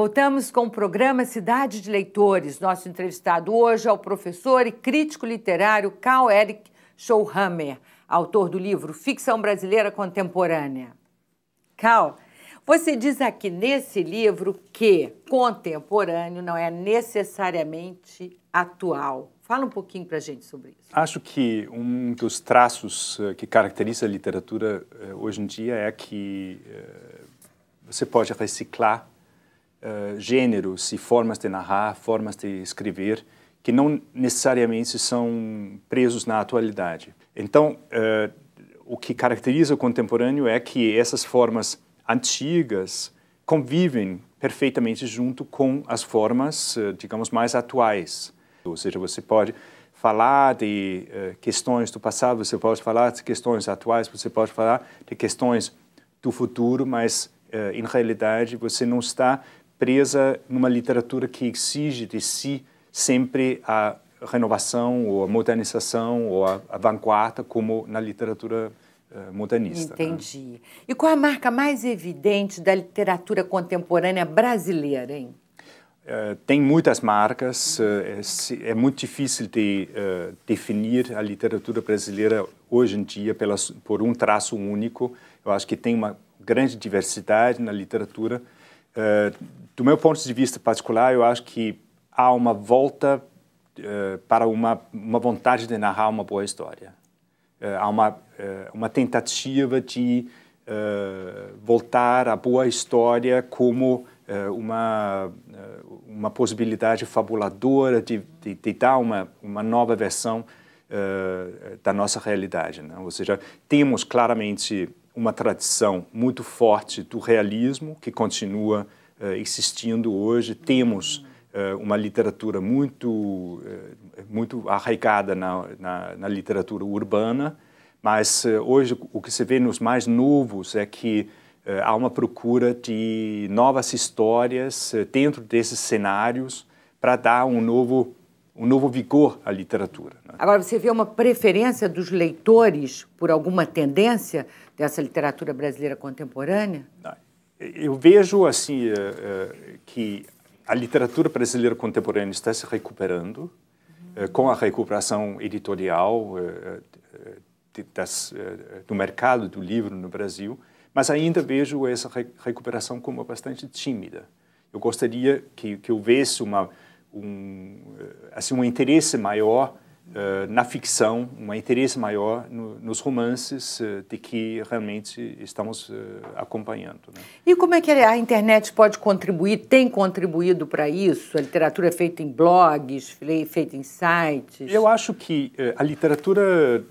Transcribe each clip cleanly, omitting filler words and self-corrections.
Voltamos com o programa Cidade de Leitores. Nosso entrevistado hoje é o professor e crítico literário Karl-Erik Schollhammer, autor do livro Ficção Brasileira Contemporânea. Karl, você diz aqui nesse livro que contemporâneo não é necessariamente atual. Fala um pouquinho para a gente sobre isso. Acho que um dos traços que caracteriza a literatura hoje em dia é que você pode reciclar gêneros e formas de narrar, formas de escrever, que não necessariamente são presos na atualidade. Então, o que caracteriza o contemporâneo é que essas formas antigas convivem perfeitamente junto com as formas, digamos, mais atuais. Ou seja, você pode falar de questões do passado, você pode falar de questões atuais, você pode falar de questões do futuro, mas, em realidade, você não está presa numa literatura que exige de si sempre a renovação ou a modernização ou a vanguarda, como na literatura modernista. Entendi. Né? E qual a marca mais evidente da literatura contemporânea brasileira, hein? Tem muitas marcas, é muito difícil de definir a literatura brasileira hoje em dia por um traço único. Eu acho que tem uma grande diversidade na literatura. Do meu ponto de vista particular, eu acho que há uma volta para uma vontade de narrar uma boa história. Há uma tentativa de voltar à boa história como uma possibilidade fabuladora de dar uma nova versão da nossa realidade, né? Ou seja, temos claramente uma tradição muito forte do realismo, que continua existindo hoje. Temos uma literatura muito arraigada na literatura urbana, mas hoje o que se vê nos mais novos é que há uma procura de novas histórias dentro desses cenários para dar um novo vigor à literatura, né? Agora, você vê uma preferência dos leitores por alguma tendência dessa literatura brasileira contemporânea? Eu vejo assim que a literatura brasileira contemporânea está se recuperando com a recuperação editorial do mercado do livro no Brasil, mas ainda vejo essa recuperação como bastante tímida. Eu gostaria que houvesse um interesse maior na ficção, um interesse maior nos romances de que realmente estamos acompanhando, né? E como é que a internet pode contribuir, tem contribuído para isso? A literatura é feita em blogs, feita em sites? Eu acho que a literatura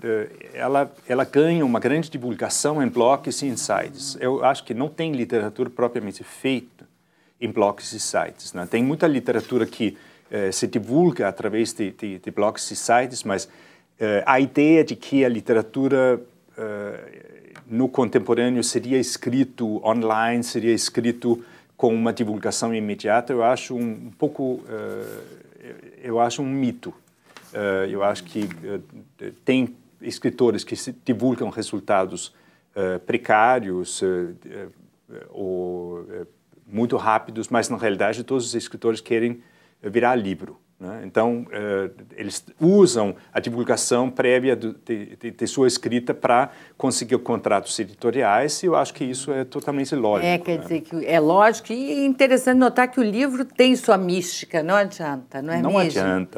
ela ganha uma grande divulgação em blogs e em sites. Eu acho que não tem literatura propriamente feita em blogs e sites, né? Tem muita literatura que se divulga através de blogs e sites, mas a ideia de que a literatura no contemporâneo seria escrito online, seria escrito com uma divulgação imediata, eu acho eu acho um mito. Eu acho que tem escritores que se divulgam resultados precários ou muito rápidos, mas na realidade todos os escritores querem virar livro, né? Então, eles usam a divulgação prévia de sua escrita para conseguir contratos editoriais, e eu acho que isso é totalmente lógico. Quer dizer que é lógico, e é interessante notar que o livro tem sua mística, não adianta, não é mesmo?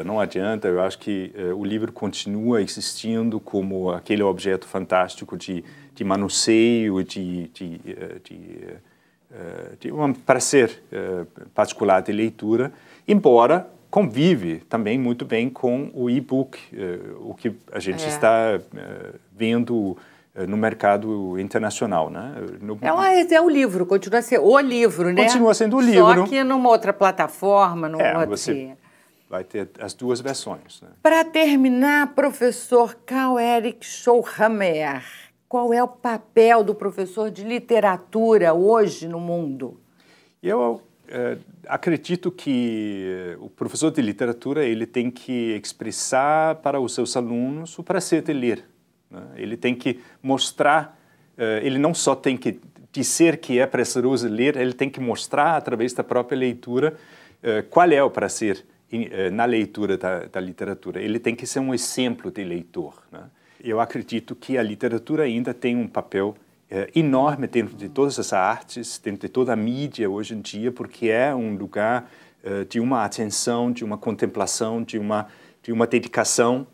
Não adianta. Eu acho que o livro continua existindo como aquele objeto fantástico de manuseio, de um prazer particular de leitura, embora convive também muito bem com o e-book, o que a gente está vendo no mercado internacional, né? É o livro, continua a ser o livro, né? Continua sendo o livro. Só que numa outra plataforma, você vai ter as duas versões, né? Para terminar, professor Karl-Erik Schollhammer, qual é o papel do professor de literatura hoje no mundo? Eu acredito que o professor de literatura ele tem que expressar para os seus alunos o prazer de ler, né? Ele tem que mostrar, ele não só tem que dizer que é prazeroso ler, ele tem que mostrar através da própria leitura qual é o prazer na leitura da literatura. Ele tem que ser um exemplo de leitor, né? Eu acredito que a literatura ainda tem um papel enorme dentro de todas as artes, dentro de toda a mídia hoje em dia, porque é um lugar de uma atenção, de uma contemplação, de uma dedicação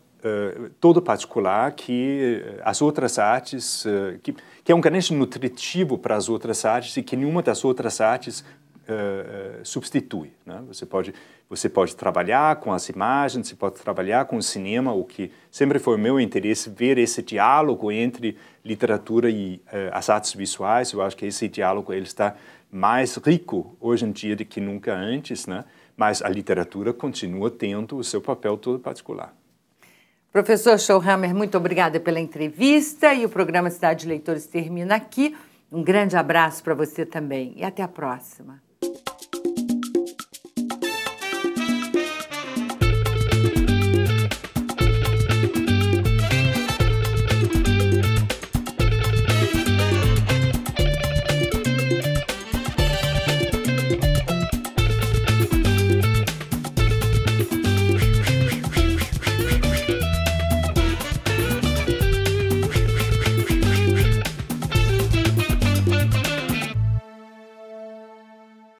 todo particular que as outras artes, que é um grande nutritivo para as outras artes e que nenhuma das outras artes substitui, né? Você pode trabalhar com as imagens, você pode trabalhar com o cinema, o que sempre foi o meu interesse, ver esse diálogo entre literatura e as artes visuais. Eu acho que esse diálogo ele está mais rico hoje em dia do que nunca antes, né? Mas a literatura continua tendo o seu papel todo particular. Professor Schauhammer, muito obrigada pela entrevista e o programa Cidade de Leitores termina aqui. Um grande abraço para você também e até a próxima.